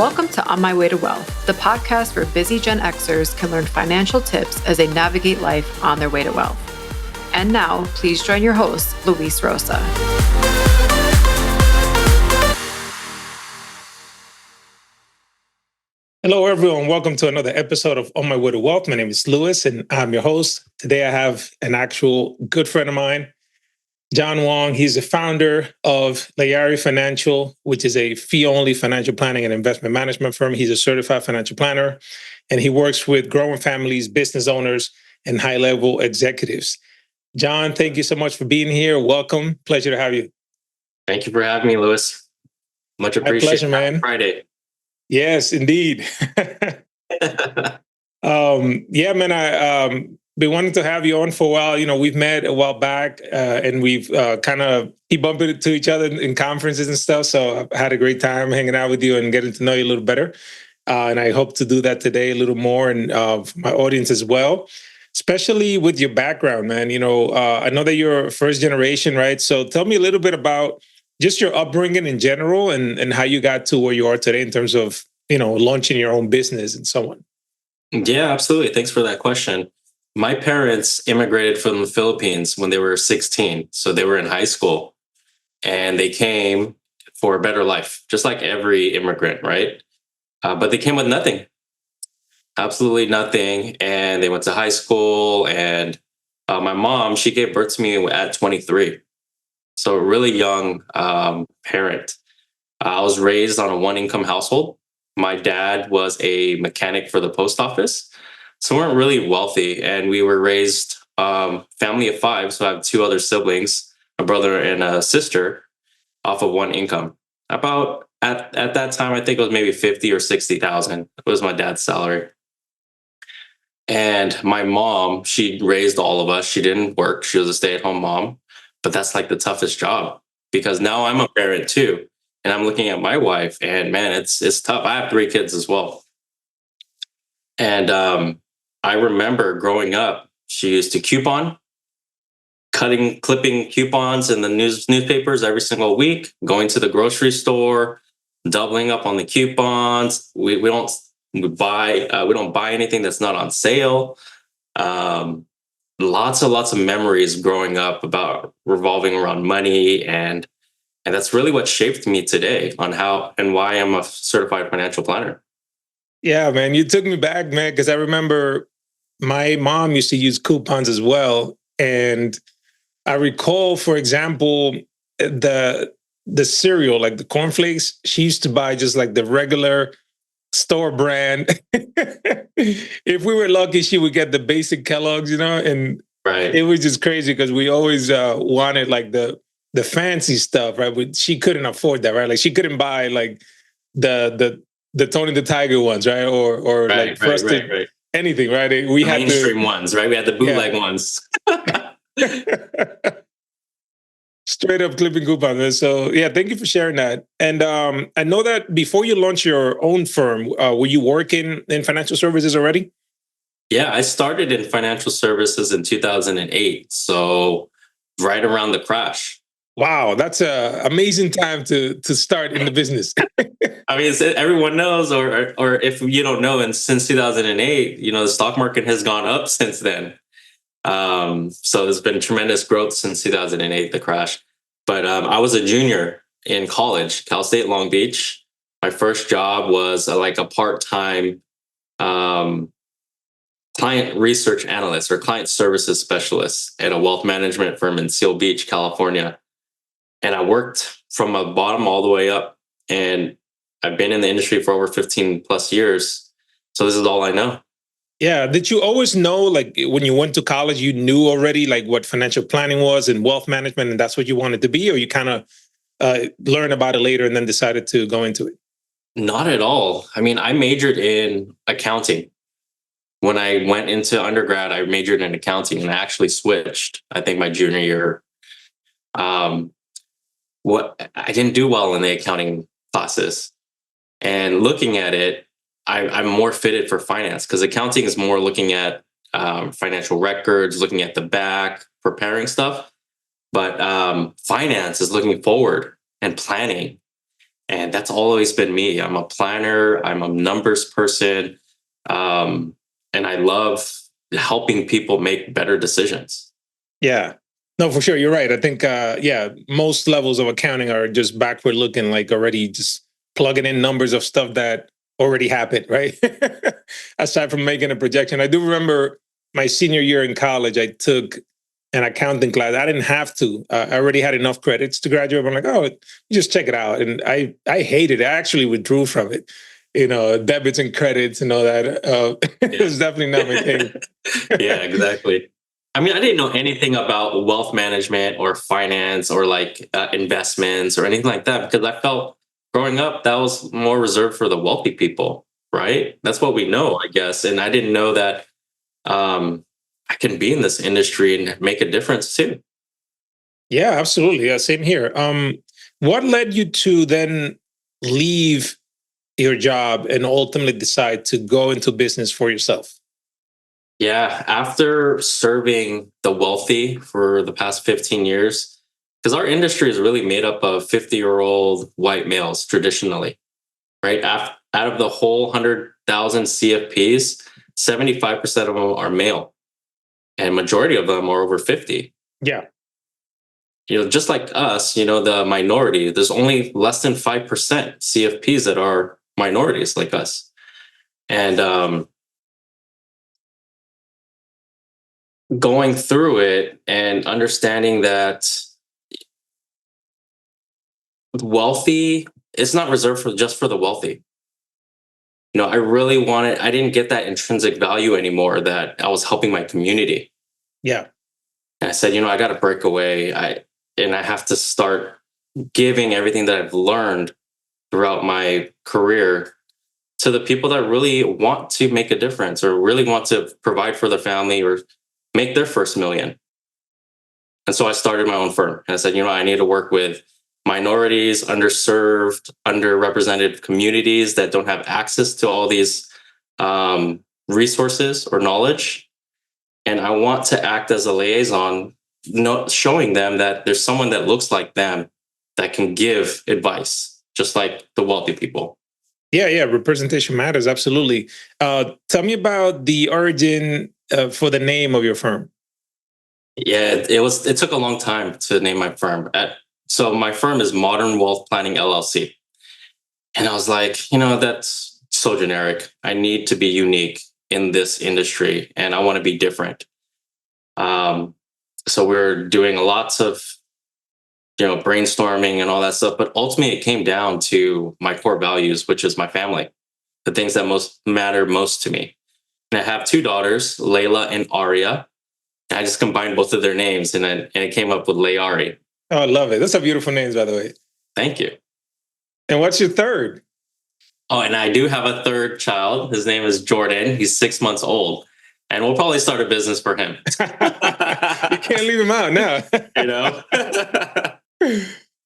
Welcome to On My Way to Wealth, the podcast where busy Gen Xers can learn financial tips as they navigate life on their way to wealth. And now, please join your host, Luis Rosa. Hello, everyone. Welcome to another episode of On My Way to Wealth. My name is Luis, and I'm your host. Today, I have an actual good friend of mine, Jonathan Wong. He's the founder of Layari Financial, which is a fee-only financial planning and investment management firm. He's a certified financial planner, and he works with growing families, business owners, and high-level executives. John, thank you so much for being here. Welcome. Pleasure to have you. Thank you for having me, Luis. Much appreciated. My pleasure, man. Friday. Yes, indeed. Yeah, man, I been wanting to have you on for a while. You know, we've met a while back and we've kind of keep bumping into each other in conferences and stuff. So I've had a great time hanging out with you and getting to know you a little better. And I hope to do that today a little more and my audience as well, especially with your background, man. You know, I know that you're first generation, right? So tell me a little bit about just your upbringing in general and how you got to where you are today in terms of, you know, launching your own business and so on. Yeah, absolutely. Thanks for that question. My parents immigrated from the Philippines when they were 16. So they were in high school and they came for a better life, just like every immigrant, right? But they came with nothing, absolutely nothing. And they went to high school and my mom, she gave birth to me at 23. So a really young parent. I was raised on a one-income household. My dad was a mechanic for the post office. So we weren't really wealthy. And we were raised family of five. So I have two other siblings, a brother and a sister, off of one income. About at that time, I think it was maybe 50 or 60,000. It was my dad's salary. And my mom, she raised all of us. She didn't work. She was a stay-at-home mom. But that's like the toughest job because now I'm a parent too. And I'm looking at my wife and man, it's tough. I have three kids as well. And I remember growing up, she used to coupon, clipping coupons in the newspapers every single week, going to the grocery store, doubling up on the coupons. We don't buy anything that's not on sale. Lots of memories growing up about revolving around money. And that's really what shaped me today on how and why I'm a certified financial planner. Yeah, man, you took me back, man, because I remember my mom used to use coupons as well. And I recall, for example, the cereal, like the cornflakes, she used to buy just like the regular store brand. If we were lucky, she would get the basic Kellogg's, you know, and right. It was just crazy because we always wanted like the fancy stuff, right? But she couldn't afford that, right? Like she couldn't buy like the Tony the Tiger ones, right? Or right, like frosted right. Anything, right? We the had mainstream ones, right? We had the bootleg ones. Straight up clipping coupons. So yeah, thank you for sharing that. And I know that before you launched your own firm, were you working in financial services already? Yeah, I started in financial services in 2008. So right around the crash. Wow, that's an amazing time to start in the business. I mean, everyone knows, or if you don't know, and since 2008, you know, the stock market has gone up since then. So there's been tremendous growth since 2008, the crash. But I was a junior in college, Cal State Long Beach. My first job was like a part-time client research analyst or client services specialist at a wealth management firm in Seal Beach, California. And I worked from the bottom all the way up. And I've been in the industry for over 15 plus years. So this is all I know. Yeah. Did you always know, like when you went to college, you knew already like what financial planning was and wealth management, and that's what you wanted to be? Or you kind of learned about it later and then decided to go into it? Not at all. I mean, I majored in accounting. When I went into undergrad, I majored in accounting and I actually switched, I think, my junior year. What I didn't do well in the accounting classes. And looking at it, I'm more fitted for finance because accounting is more looking at financial records, looking at the back, preparing stuff. But finance is looking forward and planning. And that's always been me. I'm a planner, I'm a numbers person, and I love helping people make better decisions. Yeah. No, for sure. You're right. I think, most levels of accounting are just backward looking, like already just plugging in numbers of stuff that already happened, right? Aside from making a projection. I do remember my senior year in college, I took an accounting class. I didn't have to. I already had enough credits to graduate. I'm like, oh, you just check it out. And I hated it. I actually withdrew from it. Debits and credits and all that. It was definitely not my thing. Yeah, exactly. I mean, I didn't know anything about wealth management or finance or like investments or anything like that because I felt growing up that was more reserved for the wealthy people, right? That's what we know, I guess. And I didn't know that I can be in this industry and make a difference too. Yeah, absolutely. Yeah, same here. What led you to then leave your job and ultimately decide to go into business for yourself? Yeah, after serving the wealthy for the past 15 years, because our industry is really made up of 50-year-old white males traditionally, right? Out of the whole 100,000 CFPs, 75% of them are male, and majority of them are over 50. Yeah. Just like us, the minority, there's only less than 5% CFPs that are minorities like us. And going through it and understanding that wealthy, it's not reserved for just for the wealthy. I didn't get that intrinsic value anymore that I was helping my community. Yeah. And I said, I got to break away. I have to start giving everything that I've learned throughout my career to the people that really want to make a difference or really want to provide for their family or make their first million. And so I started my own firm. And I said, I need to work with minorities, underserved, underrepresented communities that don't have access to all these resources or knowledge. And I want to act as a liaison, showing them that there's someone that looks like them that can give advice, just like the wealthy people. Yeah. Representation matters. Absolutely. Tell me about the origin for the name of your firm. Yeah, it took a long time to name my firm. So my firm is Modern Wealth Planning LLC. And I was like, that's so generic. I need to be unique in this industry and I want to be different. So we're doing lots of, brainstorming and all that stuff. But ultimately it came down to my core values, which is my family, the things that matter most to me. And I have two daughters, Layla and Aria. And I just combined both of their names and it came up with Layari. Oh, I love it. Those are beautiful names, by the way. Thank you. And what's your third? Oh, and I do have a third child. His name is Jordan. He's 6 months old. And we'll probably start a business for him. You can't leave him out now.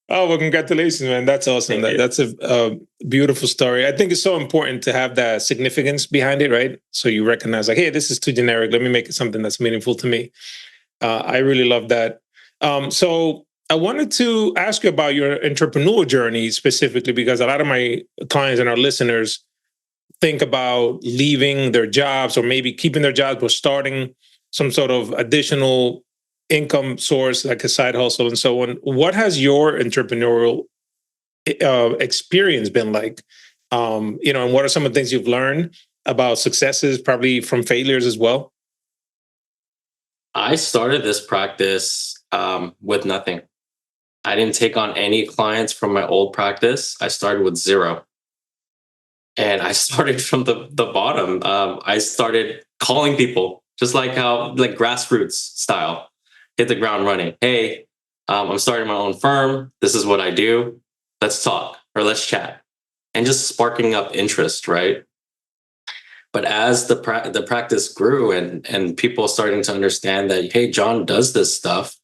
Oh, well, congratulations, man. That's awesome. That's a beautiful story. I think it's so important to have that significance behind it, right? So you recognize like, hey, this is too generic. Let me make it something that's meaningful to me. I really love that. So I wanted to ask you about your entrepreneurial journey specifically, because a lot of my clients and our listeners think about leaving their jobs or maybe keeping their jobs but starting some sort of additional income source like a side hustle and so on. What has your entrepreneurial experience been like? And what are some of the things you've learned about successes, probably from failures as well? I started this practice with nothing. I didn't take on any clients from my old practice. I started with zero. And I started from the bottom. I started calling people just like grassroots style, hit the ground running. Hey, I'm starting my own firm. This is what I do. Let's talk or let's chat, and just sparking up interest, right? But as the practice grew and people starting to understand that, hey, Jon does this stuff,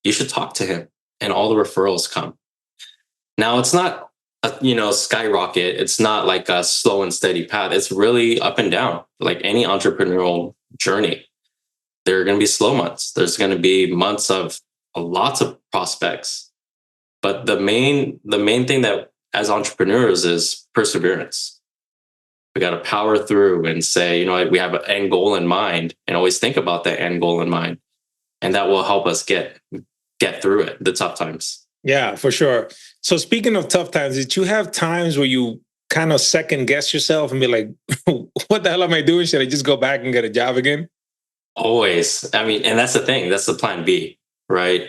you should talk to him, and all the referrals come. Now it's not skyrocket. It's not like a slow and steady path. It's really up and down, like any entrepreneurial journey. There are going to be slow months. There's going to be months of lots of prospects. But the main thing that as entrepreneurs is perseverance. We got to power through and say, we have an end goal in mind, and always think about that end goal in mind. And that will help us get through it, the tough times. Yeah, for sure. So speaking of tough times, did you have times where you kind of second guess yourself and be like, what the hell am I doing? Should I just go back and get a job again? Always. I mean, and that's the thing. That's the plan B, right?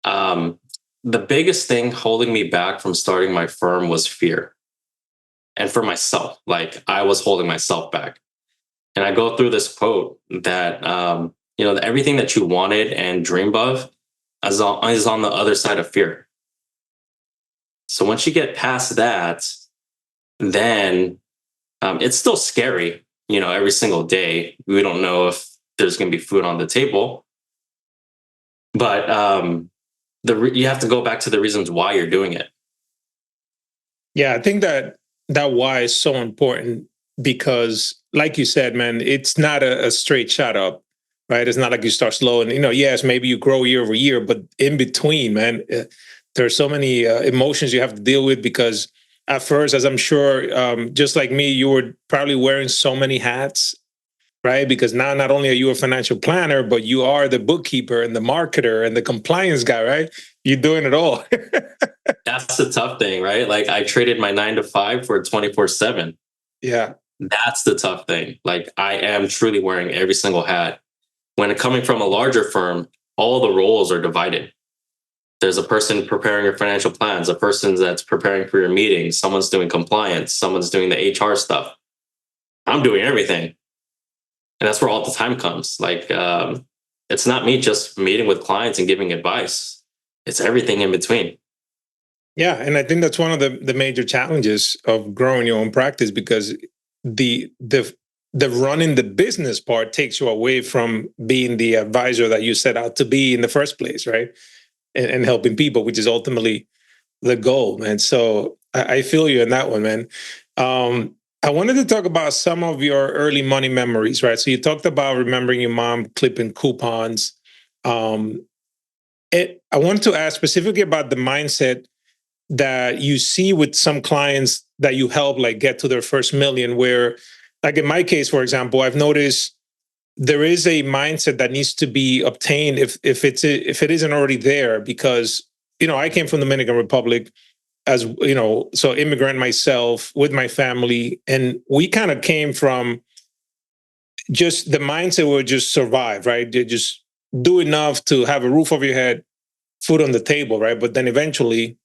The biggest thing holding me back from starting my firm was fear. And for myself, like I was holding myself back. And I go through this quote that, that everything that you wanted and dreamed of is on the other side of fear. So once you get past that, then it's still scary, every single day. We don't know if there's going to be food on the table. But you have to go back to the reasons why you're doing it. Yeah, I think that why is so important because, like you said, man, it's not a straight shot up, right? It's not like you start slow and, yes, maybe you grow year over year, but in between, man, there's so many emotions you have to deal with because at first, as I'm sure, just like me, you were probably wearing so many hats, right? Because now not only are you a financial planner, but you are the bookkeeper and the marketer and the compliance guy, right? You're doing it all. That's the tough thing, right? Like I traded my 9 to 5 for 24/7. Yeah. That's the tough thing. Like I am truly wearing every single hat. When coming from a larger firm, all the roles are divided. There's a person preparing your financial plans, a person that's preparing for your meetings, someone's doing compliance, someone's doing the HR stuff. I'm doing everything. And that's where all the time comes. Like, it's not me just meeting with clients and giving advice. It's everything in between. Yeah. And I think that's one of the major challenges of growing your own practice because the running the business part takes you away from being the advisor that you set out to be in the first place, right? And helping people, which is ultimately the goal, man. So I feel you in that one, man. I wanted to talk about some of your early money memories, right? So you talked about remembering your mom clipping coupons. I wanted to ask specifically about the mindset that you see with some clients that you help like get to their first million, where like in my case, for example, I've noticed there is a mindset that needs to be obtained if it isn't already there, because I came from the Dominican Republic as so immigrant myself with my family, and we kind of came from just the mindset would just survive, right? Just do enough to have a roof over your head, food on the table, right? But then eventually,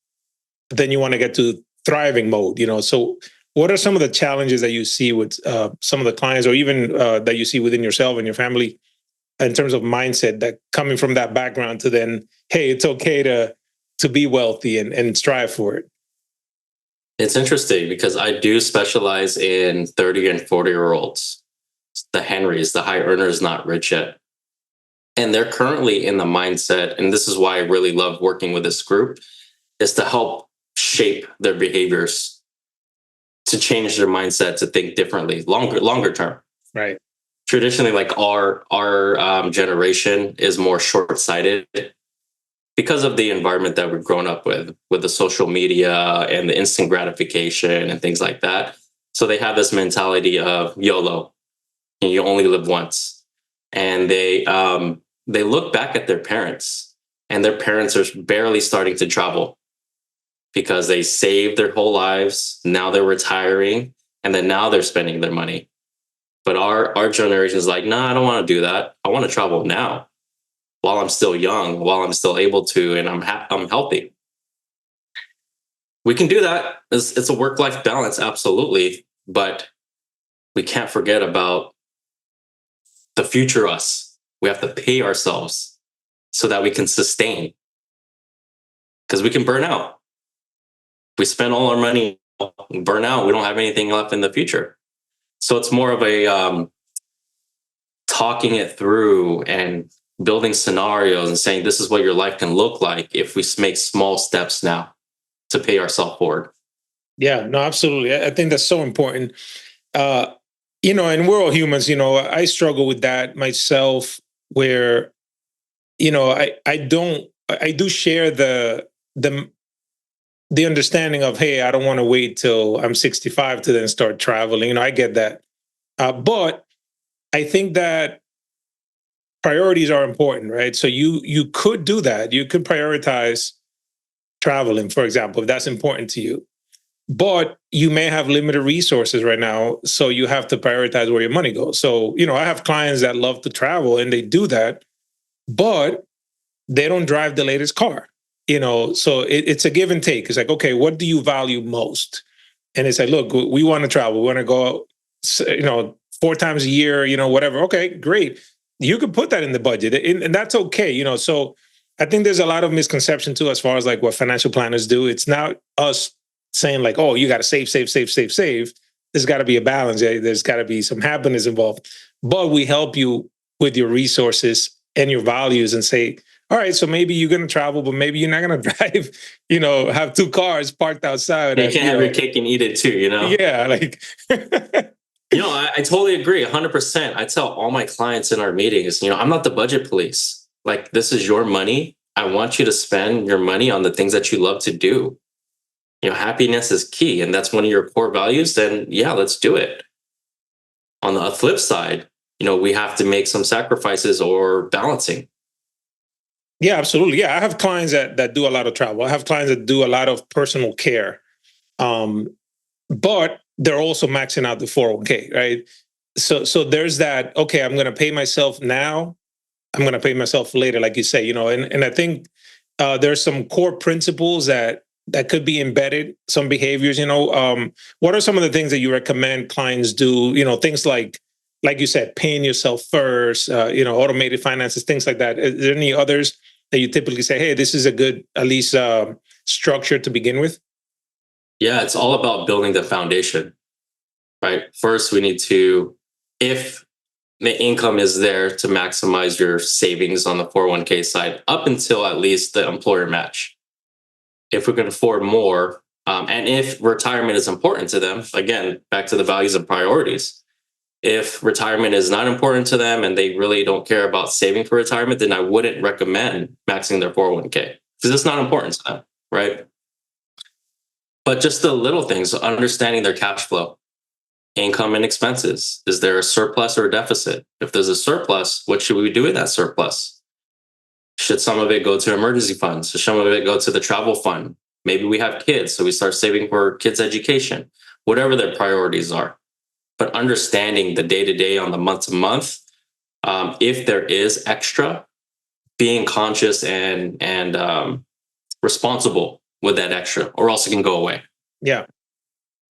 then you want to get to thriving mode, So what are some of the challenges that you see with some of the clients, or even that you see within yourself and your family, in terms of mindset, that coming from that background to then, hey, it's okay to be wealthy and strive for it? It's interesting because I do specialize in 30 and 40-year-olds, the Henrys, the high earners, not rich yet. And they're currently in the mindset, and this is why I really love working with this group, is to help shape their behaviors, to change their mindset, to think differently, longer term. Right. Traditionally, like our generation is more short-sighted because of the environment that we've grown up with the social media and the instant gratification and things like that. So they have this mentality of YOLO, and you only live once. And they look back at their parents, and their parents are barely starting to travel because they saved their whole lives. Now they're retiring, and then now they're spending their money. But our generation is like, nah, I don't want to do that. I want to travel now while I'm still young, while I'm still able to, and I'm healthy. We can do that. It's a work-life balance, absolutely. But we can't forget about the future us. We have to pay ourselves so that we can sustain, because we can burn out. We spend all our money, burn out. We don't have anything left in the future. So it's more of a talking it through and building scenarios and saying, this is what your life can look like if we make small steps now to pay ourselves forward. Yeah, no, absolutely. I think that's so important. And we're all humans, I struggle with that myself, where, I do share the the understanding of, hey, I don't want to wait till I'm 65 to then start traveling. I get that. But I think that priorities are important, right? So you could do that. You could prioritize traveling, for example, if that's important to you. But you may have limited resources right now, so you have to prioritize where your money goes. So, I have clients that love to travel and they do that, but they don't drive the latest car. So it's a give and take. It's like, okay, what do you value most? And it's like, look, we want to travel. We want to go, 4 times a year, whatever. Okay, great. You could put that in the budget, and that's okay. So I think there's a lot of misconception too, as far as like what financial planners do. It's not us saying like, oh, you got to save, save, save, save, save. There's got to be a balance. There's got to be some happiness involved. But we help you with your resources and your values and say, all right, so maybe you're going to travel, but maybe you're not going to drive, have 2 cars parked outside. You can't have your cake and eat it too, Yeah, like. I totally agree 100%. I tell all my clients in our meetings, I'm not the budget police. Like, this is your money. I want you to spend your money on the things that you love to do. Happiness is key, and that's one of your core values. Then yeah, let's do it. On the flip side, we have to make some sacrifices or balancing. Yeah, absolutely. Yeah, I have clients that do a lot of travel. I have clients that do a lot of personal care, but they're also maxing out the 401k, right? So there's that. Okay, I'm going to pay myself now. I'm going to pay myself later, like you say. And I think there's some core principles that could be embedded. Some behaviors. What are some of the things that you recommend clients do? Things like you said, paying yourself first. Automated finances, things like that. Is there any others that you typically say, hey, this is a good, at least, structure to begin with? Yeah, it's all about building the foundation, right? First, we need to, if the income is there, to maximize your savings on the 401k side up until at least the employer match. If we can afford more, and if retirement is important to them, again, back to the values and priorities. If retirement is not important to them and they really don't care about saving for retirement, then I wouldn't recommend maxing their 401k because it's not important to them, right? But just the little things, understanding their cash flow, income and expenses. Is there a surplus or a deficit? If there's a surplus, what should we do with that surplus? Should some of it go to emergency funds? Should some of it go to the travel fund? Maybe we have kids, so we start saving for kids' education, whatever their priorities are. But understanding the day-to-day on the month-to-month, if there is extra, being conscious and responsible with that extra, or else it can go away. Yeah.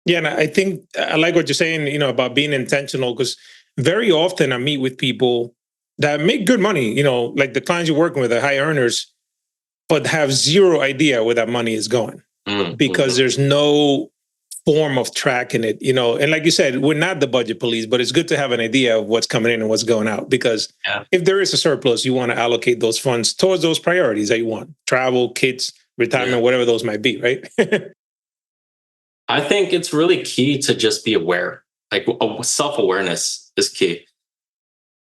Yeah. And I think I like what you're saying, about being intentional, because very often I meet with people that make good money, like the clients you're working with are high earners, but have zero idea where that money is going because there's no form of tracking it, and like you said, we're not the budget police, but it's good to have an idea of what's coming in and what's going out, because if there is a surplus, you want to allocate those funds towards those priorities that you want: travel, kids, retirement, whatever those might be, right? I think it's really key to just be aware. Like, self-awareness is key,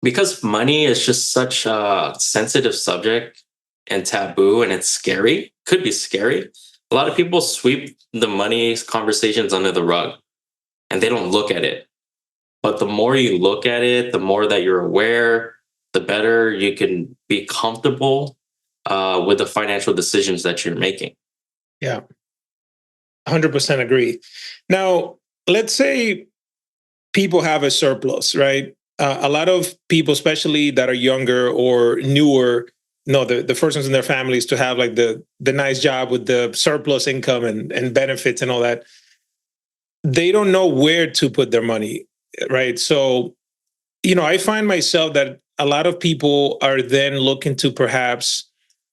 because money is just such a sensitive subject and taboo, and it's scary. Could be scary. A lot of people sweep the money conversations under the rug and they don't look at it. But the more you look at it, the more that you're aware, the better you can be comfortable with the financial decisions that you're making. Yeah, 100% agree. Now, let's say people have a surplus, right? A lot of people, especially that are younger or newer, the first ones in their families to have like the nice job with the surplus income and benefits and all that. They don't know where to put their money, right? So, I find myself that a lot of people are then looking to perhaps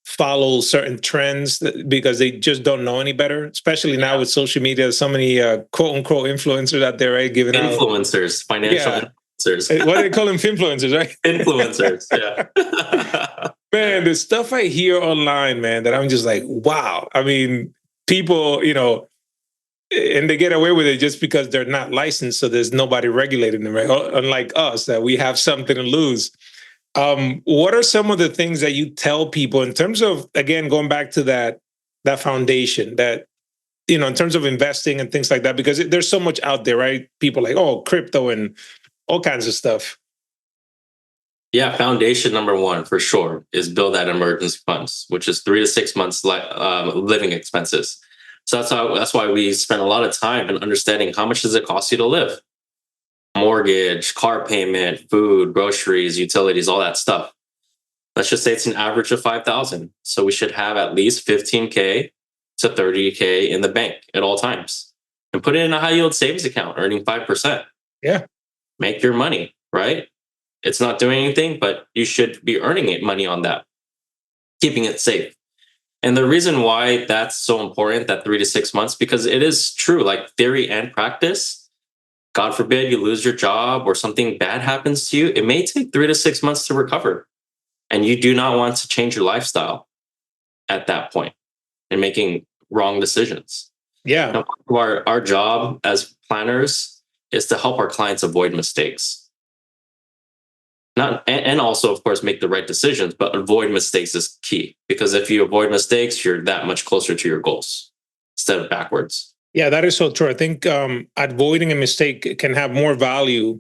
follow certain trends because they just don't know any better, especially now with social media. So many quote unquote influencers out there, right? Giving influencers, financial influencers. What do they call them? Influencers, right? Influencers, yeah. Man, the stuff I hear online, man, that I'm just like, wow. I mean, people, and they get away with it just because they're not licensed, so there's nobody regulating them, right? Unlike us, that we have something to lose. What are some of the things that you tell people in terms of, again, going back to that foundation, that in terms of investing and things like that? Because there's so much out there, right? People like, oh, crypto and all kinds of stuff. Yeah, foundation number one for sure is build that emergency funds, which is 3 to 6 months living expenses. So that's why we spend a lot of time in understanding how much does it cost you to live, mortgage, car payment, food, groceries, utilities, all that stuff. Let's just say it's an average of 5,000. So we should have at least 15K to 30K in the bank at all times, and put it in a high yield savings account, earning 5%. Yeah, Make your money, right? It's not doing anything, but you should be earning money on that, keeping it safe. And the reason why that's so important, that 3 to 6 months, because it is true, like theory and practice. God forbid you lose your job or something bad happens to you. It may take 3 to 6 months to recover. And you do not want to change your lifestyle at that point and making wrong decisions. yeah. Now, our job as planners is to help our clients avoid mistakes. And also, of course, make the right decisions, but avoid mistakes is key, because if you avoid mistakes, you're that much closer to your goals instead of backwards. Yeah, that is so true. I think avoiding a mistake can have more value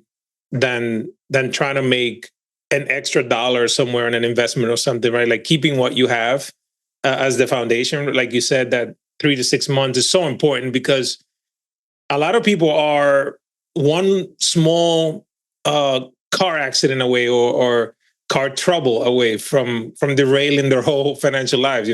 than trying to make an extra dollar somewhere in an investment or something, right? Like keeping what you have as the foundation. Like you said, that 3 to 6 months is so important, because a lot of people are one small car accident away or car trouble away from derailing their whole financial lives,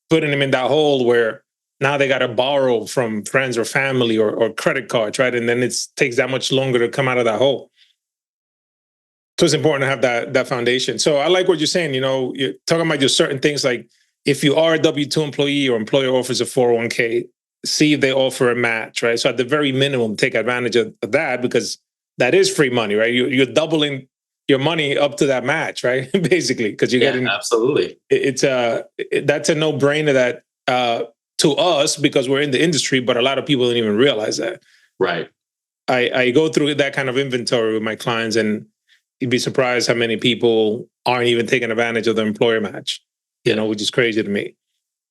putting them in that hole where now they got to borrow from friends or family or credit cards, right? And then it takes that much longer to come out of that hole. So it's important to have that foundation. So I like what you're saying. You're talking about just certain things, like if you are a W-2 employee or employer offers a 401k, see if they offer a match, right? So at the very minimum, take advantage of that, because that is free money, right? You're doubling your money up to that match, right? Basically, because you're getting absolutely. That's a no-brainer that to us, because we're in the industry, but a lot of people don't even realize that. Right. I go through that kind of inventory with my clients, and you'd be surprised how many people aren't even taking advantage of the employer match, which is crazy to me.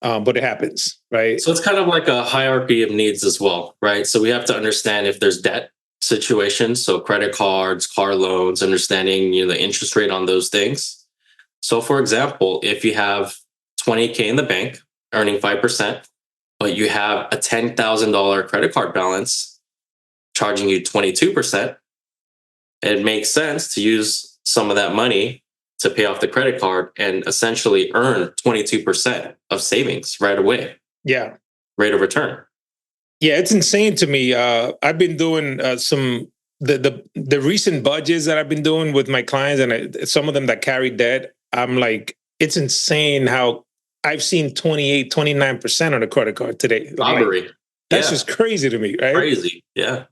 But it happens, right? So it's kind of like a hierarchy of needs as well, right? So we have to understand if there's debt situations, so credit cards, car loans, understanding the interest rate on those things. So for example, if you have 20K in the bank earning 5%, but you have a $10,000 credit card balance charging you 22%, it makes sense to use some of that money to pay off the credit card and essentially earn 22% of savings right away. Yeah. Rate of return. Yeah, it's insane to me. I've been doing the recent budgets that I've been doing with my clients, and some of them that carry debt. I'm like, it's insane how I've seen 28, 29% on a credit card today. Robbery. Like, that's just crazy to me, right? Crazy. Yeah.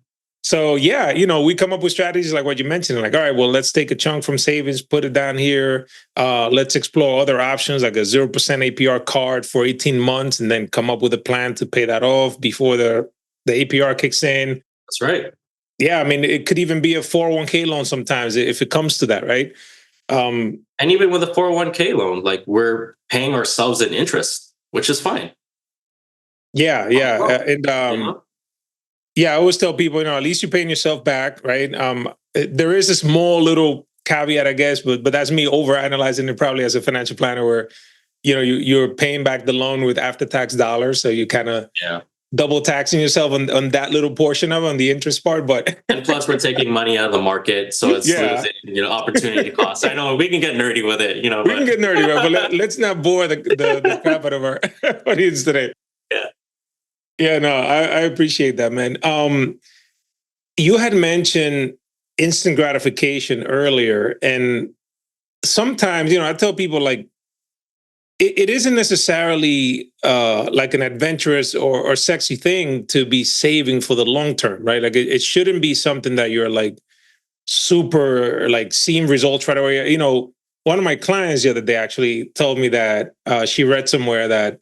So yeah, we come up with strategies like what you mentioned, like, all right, well, let's take a chunk from savings, put it down here. Let's explore other options like a 0% APR card for 18 months, and then come up with a plan to pay that off before the APR kicks in. That's right. Yeah, I mean, it could even be a 401k loan sometimes if it comes to that, right? And even with a 401k loan, like we're paying ourselves an interest, which is fine. Yeah. Yeah, I always tell people, at least you're paying yourself back, right? There is a small little caveat, I guess, but that's me overanalyzing it probably as a financial planner, where you're paying back the loan with after-tax dollars, so you kind of double taxing yourself on that little portion on the interest part. But and plus, we're taking money out of the market, so it's losing, opportunity costs. I know we can get nerdy with it, We can get nerdy, right? But let's not bore the crap out of our audience today. Yeah. Yeah, no, I appreciate that, man. You had mentioned instant gratification earlier, and sometimes, I tell people, like, it isn't necessarily like an adventurous or sexy thing to be saving for the long term, right? Like it shouldn't be something that you're like super like seeing results right away. One of my clients the other day actually told me that she read somewhere that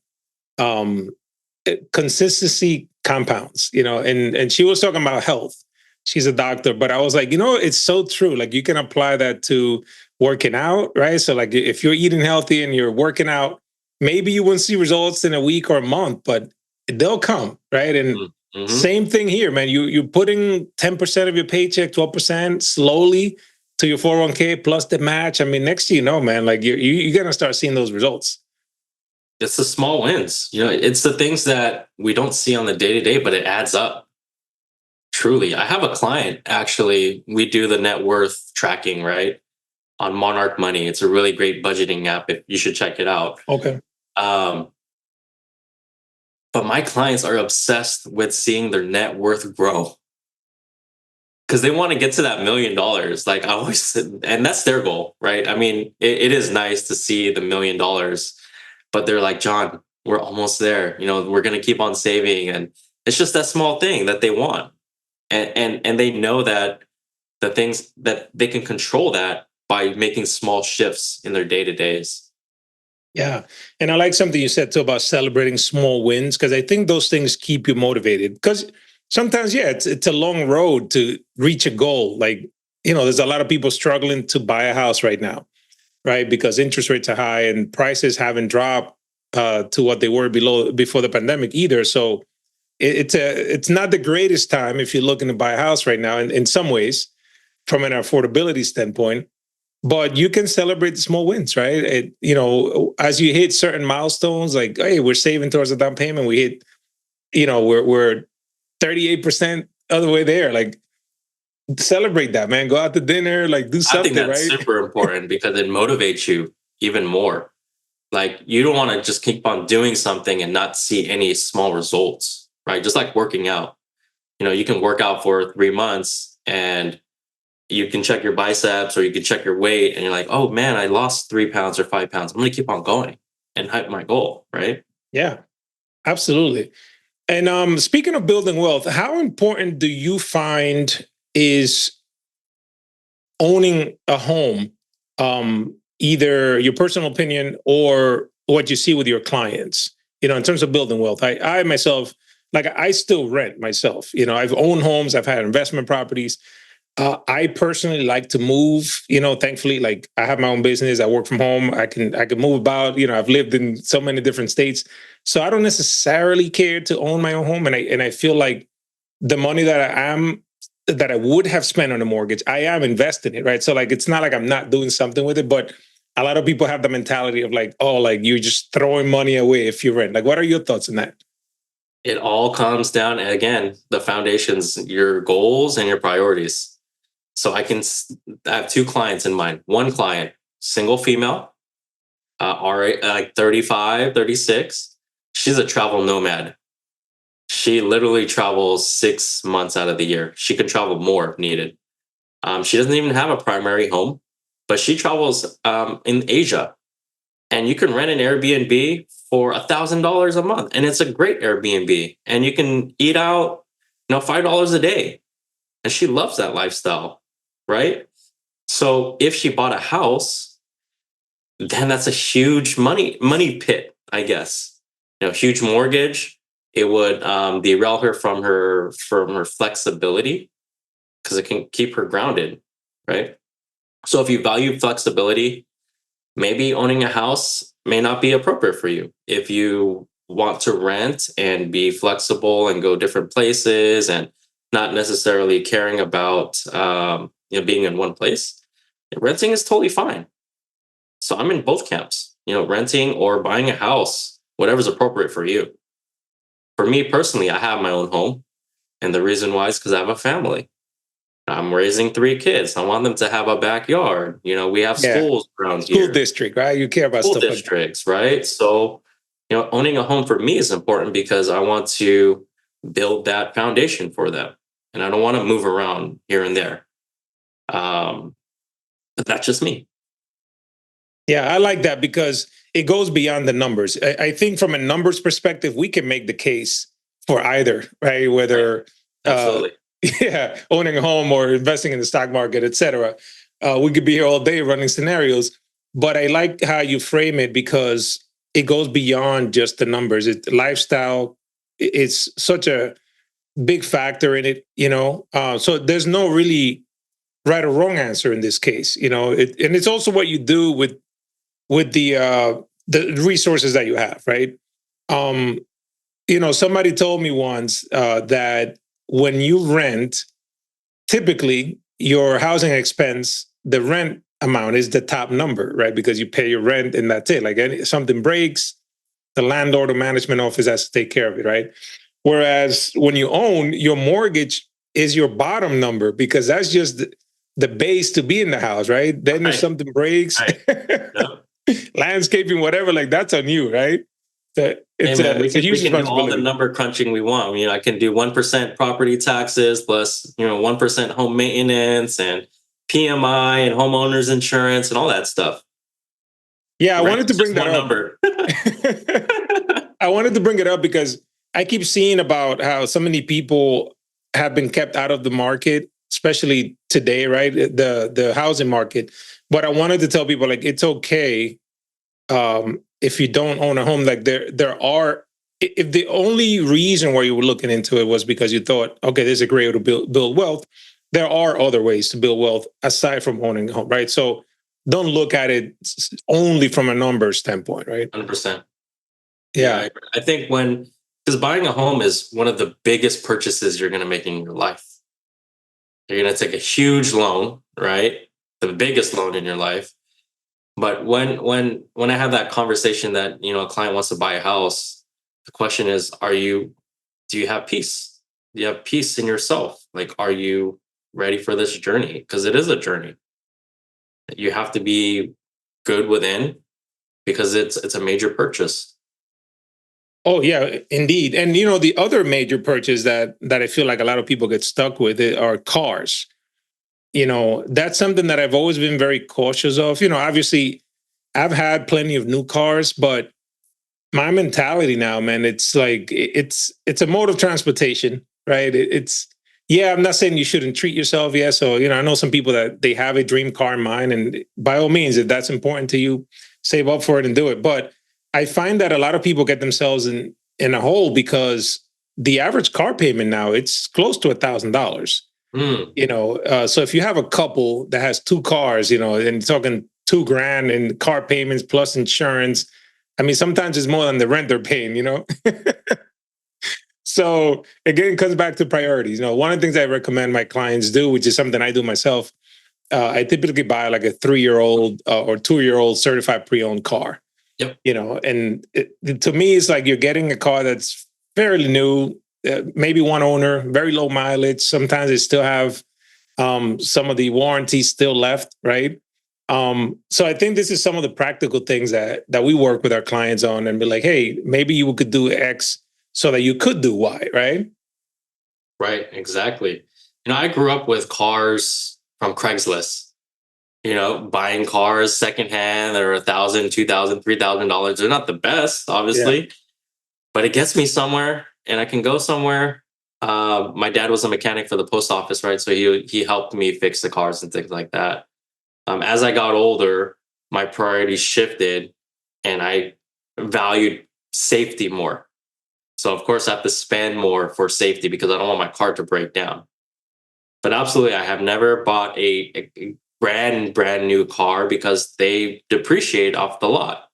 consistency compounds, and she was talking about health. She's a doctor, but I was like, it's so true. Like you can apply that to working out, right? So like if you're eating healthy and you're working out, maybe you won't see results in a week or a month, but they'll come, right? And Mm-hmm. same thing here, man. You're putting 10% of your paycheck, 12% slowly to your 401k plus the match. I mean, next thing you know, man, like you're gonna start seeing those results. It's the small wins. It's the things that we don't see on the day to day, but it adds up. Truly. I have a client, actually, we do the net worth tracking, right? On Monarch Money. It's a really great budgeting app. If you should check it out. Okay. But my clients are obsessed with seeing their net worth grow because they want to get to that $1 million. Like I always, and that's their goal, right? I mean, it is nice to see the $1 million, but they're like, John, we're almost there. We're going to keep on saving. And it's just that small thing that they want. And they know that the things that they can control that by making small shifts in their day-to-days. Yeah. And I like something you said too about celebrating small wins, because I think those things keep you motivated. Because sometimes, yeah, it's a long road to reach a goal. Like, there's a lot of people struggling to buy a house right now, right? Because interest rates are high and prices haven't dropped to what they were before the pandemic either. So it's not the greatest time if you're looking to buy a house right now in some ways from an affordability standpoint. But you can celebrate the small wins, right? As you hit certain milestones, like, hey, we're saving towards the down payment. We hit, we're 38% of the way there. Like, celebrate that, man. Go out to dinner, like do something, I think that's right? super important because it motivates you even more. Like, you don't want to just keep on doing something and not see any small results, right? Just like working out. You can work out for 3 months and you can check your biceps or you can check your weight and you're like, oh man, I lost 3 pounds or 5 pounds. I'm going to keep on going and hit my goal, right? Yeah, absolutely. And speaking of building wealth, how important do you find is owning a home, either your personal opinion or what you see with your clients, in terms of building wealth? I myself, like, I still rent myself. I've owned homes, I've had investment properties. I personally like to move, thankfully, like I have my own business. I work from home. I can move about, I've lived in so many different states. So I don't necessarily care to own my own home. And I feel like the money that I would have spent on a mortgage, I am investing it, right? So like, it's not like I'm not doing something with it, but a lot of people have the mentality of like, oh, like you're just throwing money away if you rent. Like, what are your thoughts on that? It all comes down, again, the foundations, your goals and your priorities. So I have 2 clients in mind. One client, single female, like 35, 36. She's a travel nomad. She literally travels 6 months out of the year. She can travel more if needed. She doesn't even have a primary home, but she travels in Asia. And you can rent an Airbnb for $1,000 a month. And it's a great Airbnb. And you can eat out, $5 a day. And she loves that lifestyle, right? So if she bought a house, then that's a huge money pit, I guess. Huge mortgage. It would derail her from her flexibility because it can keep her grounded, right? So if you value flexibility, maybe owning a house may not be appropriate for you. If you want to rent and be flexible and go different places and not necessarily caring about being in one place, renting is totally fine. So I'm in both camps, renting or buying a house, whatever's appropriate for you. For me personally, I have my own home. And the reason why is because I have a family. I'm raising 3 kids. I want them to have a backyard. We have schools around here. School district, right? You care about school stuff districts, like right? So, owning a home for me is important because I want to build that foundation for them. And I don't want to move around here and there. But that's just me. Yeah, I like that because it goes beyond the numbers. I think from a numbers perspective, we can make the case for either, right? Whether right. Absolutely. Owning a home or investing in the stock market, et cetera. We could be here all day running scenarios, but I like how you frame it because it goes beyond just the numbers. Lifestyle is such a big factor in it, so there's no really right or wrong answer in this case, and it's also what you do with the resources that you have, right? somebody told me once that when you rent, typically your housing expense, the rent amount is the top number, right? Because you pay your rent and that's it. Like something breaks, the landlord or management office has to take care of it, right? Whereas when you own, your mortgage is your bottom number because that's just the base to be in the house, right? Then if something breaks, Right. Yep. landscaping, whatever, like that's on you, right? Hey man, It's a huge we can do all the responsibility. number crunching we want. I can do 1% property taxes plus 1% home maintenance and PMI and homeowners insurance and all that stuff. Yeah, I Rent wanted to is bring just that one up. number. I wanted to bring it up because I keep seeing about how so many people have been kept out of the market, especially today, right? The housing market. But I wanted to tell people like it's okay if you don't own a home. Like there are, if the only reason why you were looking into it was because you thought, okay, this is a great way to build wealth, there are other ways to build wealth aside from owning a home, right? So don't look at it only from a numbers standpoint, right? 100%. Yeah. I think because buying a home is one of the biggest purchases you're going to make in your life. You're going to take a huge loan, right? The biggest loan in your life. But when I have that conversation that, a client wants to buy a house, the question is, do you have peace? Do you have peace in yourself? Like, are you ready for this journey? Because it is a journey. You have to be good within because it's a major purchase. Oh yeah, indeed. And the other major purchase that I feel like a lot of people get stuck with are cars. That's something that I've always been very cautious of. Obviously I've had plenty of new cars, but my mentality now, man, it's like it's a mode of transportation, right? It's yeah, I'm not saying you shouldn't treat yourself. Yeah. So, I know some people that they have a dream car in mind, and by all means, if that's important to you, save up for it and do it. But I find that a lot of people get themselves in a hole because the average car payment now it's close to $1,000. Mm. So if you have a couple that has two cars, and talking $2,000 in car payments plus insurance, I mean, sometimes it's more than the rent they're paying. So again, it comes back to priorities. One of the things I recommend my clients do, which is something I do myself, I typically buy like a 3-year-old or 2-year-old certified pre-owned car. Yep. And to me, it's like you're getting a car that's fairly new, maybe one owner, very low mileage. Sometimes they still have some of the warranties still left, right? So I think this is some of the practical things that we work with our clients on and be like, hey, maybe you could do X so that you could do Y, right? Right, exactly. I grew up with cars from Craigslist. Buying cars secondhand that are $1,000, $2,000, $3,000. They're not the best, obviously, but it gets me somewhere, and I can go somewhere. My dad was a mechanic for the post office, right? So he helped me fix the cars and things like that. As I got older, my priorities shifted, and I valued safety more. So of course, I have to spend more for safety because I don't want my car to break down. But absolutely, I have never bought a brand new car because they depreciate off the lot.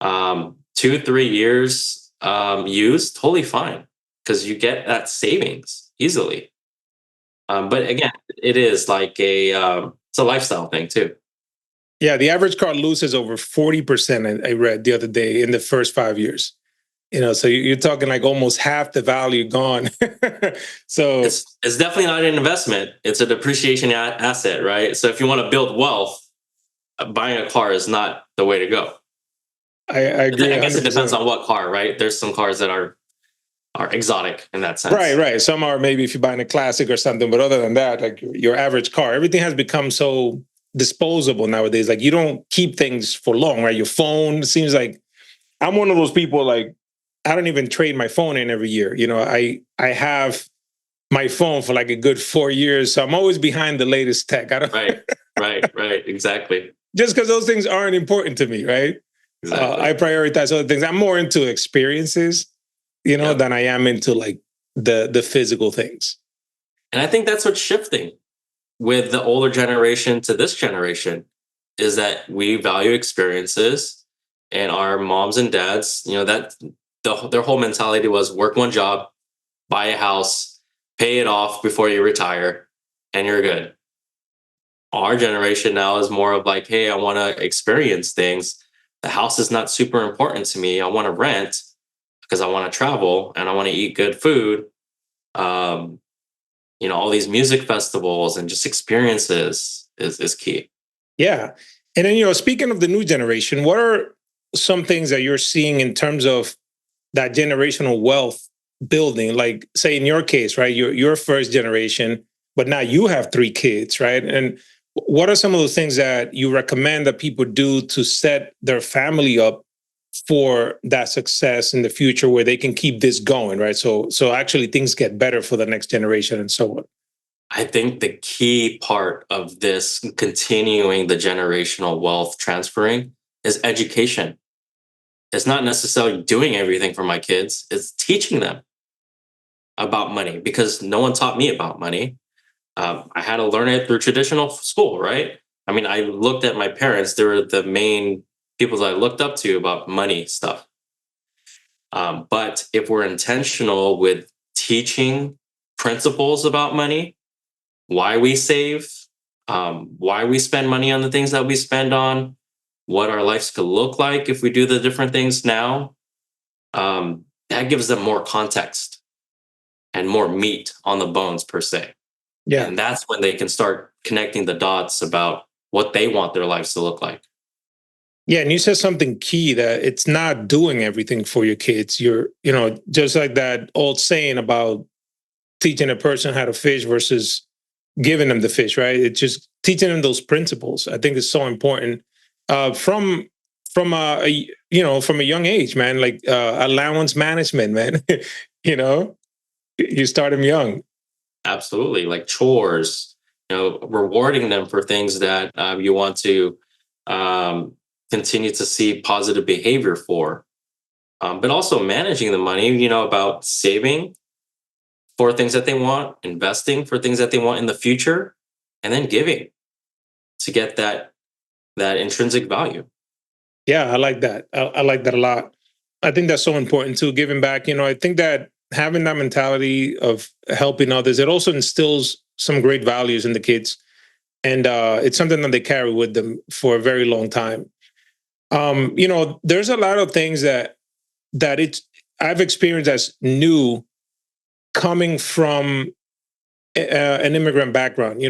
2-3 years used, totally fine, because you get that savings easily. But again, it is like it's a lifestyle thing too. Yeah, the average car loses over 40%, I read the other day, in the first 5 years. So you're talking like almost half the value gone. So it's definitely not an investment. It's a depreciation asset, right? So if you want to build wealth, buying a car is not the way to go. I agree. I guess it 100%. depends on what car, right? There's some cars that are exotic in that sense. Right. Some are maybe if you're buying a classic or something, but other than that, like your average car, everything has become so disposable nowadays. Like you don't keep things for long, right? Your phone seems like I'm one of those people. Like I don't even trade my phone in every year. I have my phone for like a good 4 years, so I'm always behind the latest tech. I don't. Right. Exactly. Just because those things aren't important to me, right? Exactly. I prioritize other things. I'm more into experiences, than I am into like the physical things. And I think that's what's shifting with the older generation to this generation is that we value experiences, and our moms and dads, that their whole mentality was work one job, buy a house, pay it off before you retire, and you're good. Our generation now is more of like, hey, I want to experience things. The house is not super important to me. I want to rent because I want to travel and I want to eat good food. Um, all these music festivals and just experiences is key. Yeah. And then, speaking of the new generation, what are some things that you're seeing in terms of that generational wealth building? Like, say, in your case, right, you're first generation, but now you have three kids, right? And what are some of those things that you recommend that people do to set their family up for that success in the future where they can keep this going, right? So actually things get better for the next generation and so on. I think the key part of this continuing the generational wealth transferring is education. It's not necessarily doing everything for my kids, it's teaching them about money because no one taught me about money. I had to learn it through traditional school, right? I mean, I looked at my parents, they were the main people that I looked up to about money stuff. But if we're intentional with teaching principles about money, why we save, why we spend money on the things that we spend on, what our lives could look like if we do the different things now, that gives them more context and more meat on the bones per se. Yeah. And that's when they can start connecting the dots about what they want their lives to look like. Yeah, and you said something key that it's not doing everything for your kids. You're, just like that old saying about teaching a person how to fish versus giving them the fish, right? It's just teaching them those principles. I think is so important from a young age, man. Like allowance management, man. You start them young. Absolutely, like chores. Rewarding them for things that you want to continue to see positive behavior for, but also managing the money. About saving for things that they want, investing for things that they want in the future, and then giving to get that intrinsic value. Yeah, I like that. I like that a lot. I think that's so important too, giving back. I think that having that mentality of helping others, it also instills some great values in the kids. And it's something that they carry with them for a very long time. There's a lot of things that I've experienced as new coming from an immigrant background,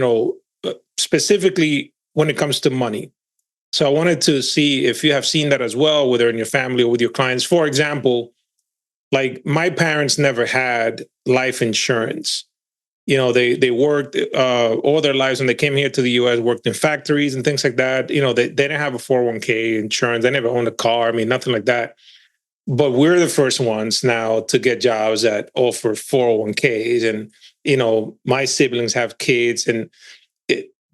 specifically when it comes to money. So I wanted to see if you have seen that as well, whether in your family or with your clients. For example, like my parents never had life insurance. They worked all their lives when they came here to the US, worked in factories and things like that. They didn't have a 401k insurance. They never owned a car. I mean, nothing like that. But we're the first ones now to get jobs that offer 401ks. And, my siblings have kids and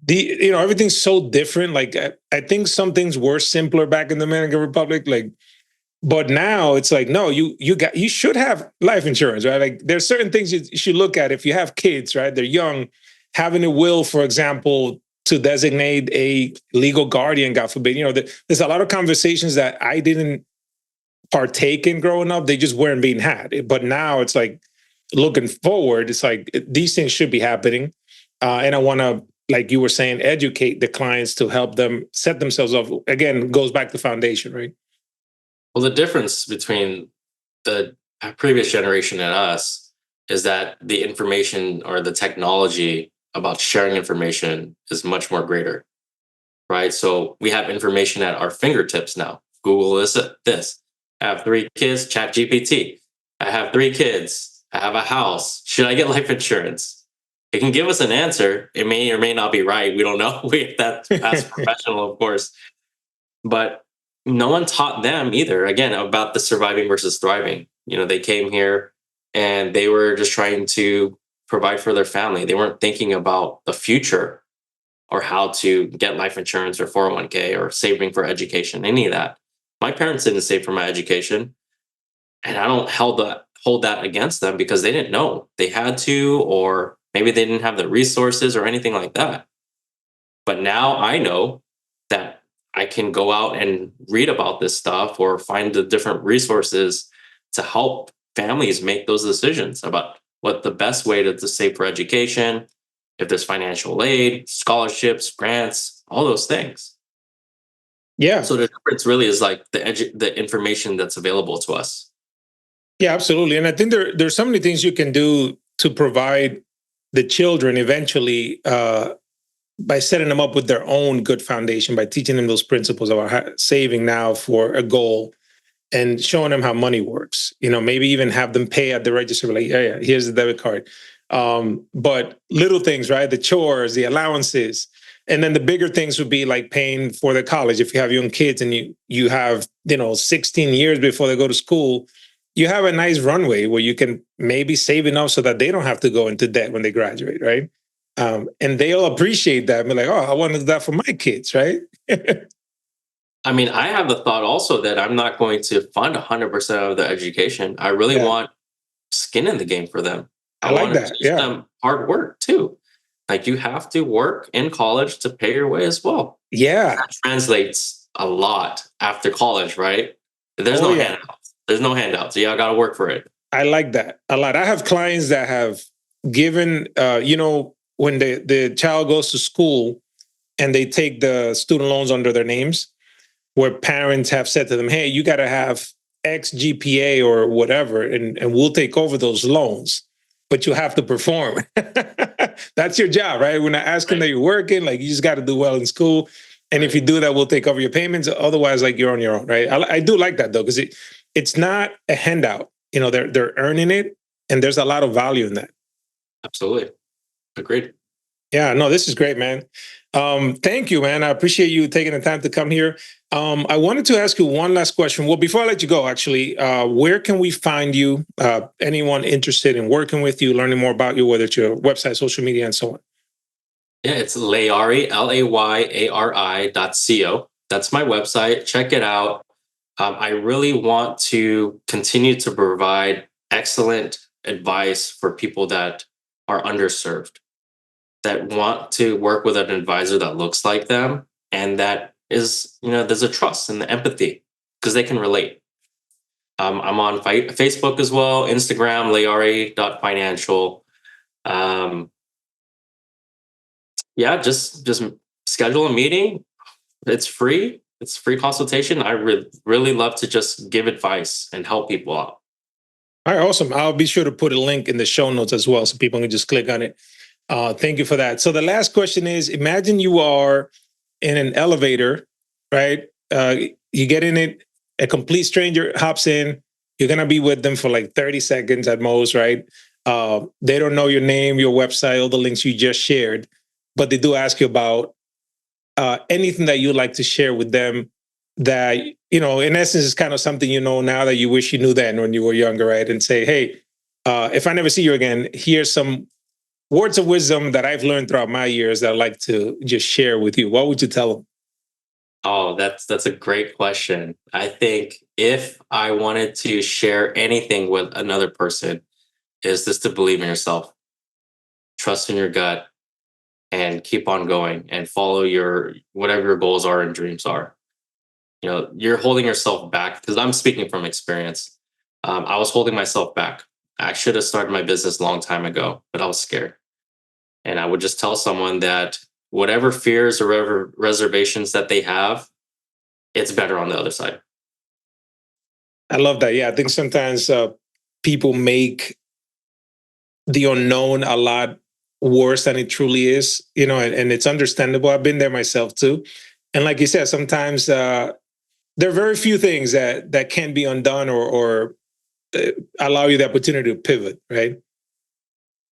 everything's so different. Like I think some things were simpler back in the Dominican Republic. But now it's like, no, you should have life insurance, right? Like there's certain things you should look at if you have kids, right? They're young, having a will, for example, to designate a legal guardian, God forbid. There's a lot of conversations that I didn't partake in growing up. They just weren't being had. But now it's like looking forward, it's like these things should be happening. And I want to, like you were saying, educate the clients to help them set themselves up. Again, goes back to foundation, right? Well, the difference between the previous generation and us is that the information or the technology about sharing information is much more greater, right? So we have information at our fingertips now. Google this. I have 3 kids, Chat GPT. I have 3 kids. I have a house. Should I get life insurance? It can give us an answer. It may or may not be right. We don't know. That's professional, of course. But no one taught them either, again, about the surviving versus thriving. They came here and they were just trying to provide for their family. They weren't thinking about the future or how to get life insurance or 401k or saving for education, any of that. My parents didn't save for my education. And I don't hold that against them because they didn't know they had to, or maybe they didn't have the resources or anything like that. But now I know that I can go out and read about this stuff or find the different resources to help families make those decisions about what the best way to save for education, if there's financial aid, scholarships, grants, all those things. Yeah. So the difference really is like the information that's available to us. Yeah, absolutely. And I think there's so many things you can do to provide the children eventually by setting them up with their own good foundation, by teaching them those principles about saving now for a goal and showing them how money works. Maybe even have them pay at the register, like, yeah, here's the debit card. But little things, right? The chores, the allowances. And then the bigger things would be like paying for the college. If you have young kids and you have, 16 years before they go to school, you have a nice runway where you can maybe save enough so that they don't have to go into debt when they graduate, right? And they'll appreciate that. Be like, oh, I want to do that for my kids, right? I mean, I have the thought also that I'm not going to fund 100% of the education. I really want skin in the game for them. I like want that. to teach them hard work too. Like, you have to work in college to pay your way as well. Yeah. That translates a lot after college, right? There's no handouts. There's no handouts. Yeah, I got to work for it. I like that a lot. I have clients that have given, when the child goes to school and they take the student loans under their names, where parents have said to them, hey, you got to have X GPA or whatever, and we'll take over those loans, but you have to perform. That's your job, right? We're not asking that you're working. Like, you just got to do well in school. And if you do that, we'll take over your payments. Otherwise, like, you're on your own, right? I do like that, though, because it's not a handout. They're earning it, and there's a lot of value in that. Absolutely. Agreed. Yeah, no, this is great, man. Thank you, man. I appreciate you taking the time to come here. I wanted to ask you one last question. Well, before I let you go, actually, where can we find you? Anyone interested in working with you, learning more about you, whether it's your website, social media, and so on? Yeah, it's Layari, LAYARI.co. That's my website. Check it out. I really want to continue to provide excellent advice for people that are underserved, that want to work with an advisor that looks like them, and that is, there's a trust and the empathy because they can relate. I'm on Facebook as well, Instagram, layari.financial. Just schedule a meeting. It's free. It's free consultation. I really love to just give advice and help people out. All right, awesome. I'll be sure to put a link in the show notes as well so people can just click on it. Thank you for that. So the last question is, imagine you are in an elevator, right? You get in it, a complete stranger hops in. You're going to be with them for like 30 seconds at most, right? They don't know your name, your website, all the links you just shared, but they do ask you about anything that you'd like to share with them that, in essence, is kind of something now that you wish you knew then when you were younger, right? And say, hey, if I never see you again, here's some words of wisdom that I've learned throughout my years that I'd like to just share with you. What would you tell them? Oh, that's a great question. I think if I wanted to share anything with another person, is just to believe in yourself, trust in your gut, and keep on going and follow whatever your goals are and dreams are. You're holding yourself back, because I'm speaking from experience. I was holding myself back. I should have started my business a long time ago, but I was scared. And I would just tell someone that whatever fears or whatever reservations that they have, it's better on the other side. I love that. Yeah, I think sometimes people make the unknown a lot worse than it truly is, and it's understandable. I've been there myself too. And like you said, sometimes there are very few things that can be undone or allow you the opportunity to pivot, right?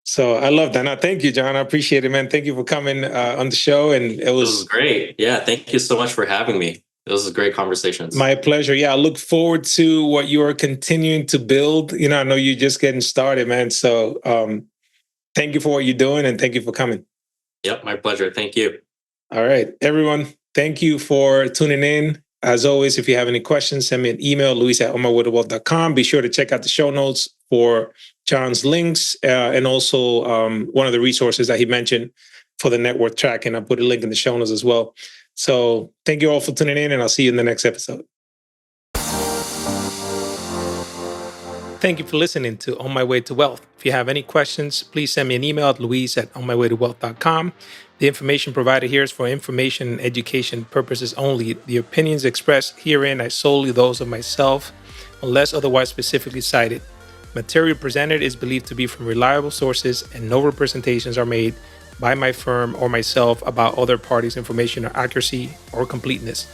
So I love that. Now, thank you, Jon. I appreciate it, man. Thank you for coming on the show. And it was great. Yeah, thank you so much for having me. This was great conversations. My pleasure. Yeah, I look forward to what you are continuing to build. I know you're just getting started, man. So thank you for what you're doing, and thank you for coming. Yep, my pleasure. Thank you. All right, everyone. Thank you for tuning in. As always, if you have any questions, send me an email, luis@onmywaytowealth.com. Be sure to check out the show notes for Jon's links and also one of the resources that he mentioned for the net worth tracking. I'll put a link in the show notes as well. So thank you all for tuning in, and I'll see you in the next episode. Thank you for listening to On My Way to Wealth. If you have any questions, please send me an email at luis@onmywaytowealth.com. The information provided here is for information and education purposes only. The opinions expressed herein are solely those of myself, unless otherwise specifically cited. Material presented is believed to be from reliable sources, and no representations are made by my firm or myself about other parties' information or accuracy or completeness.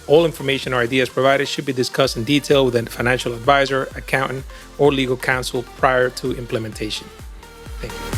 All information or ideas provided should be discussed in detail with a financial advisor, accountant, or legal counsel prior to implementation. Thank you.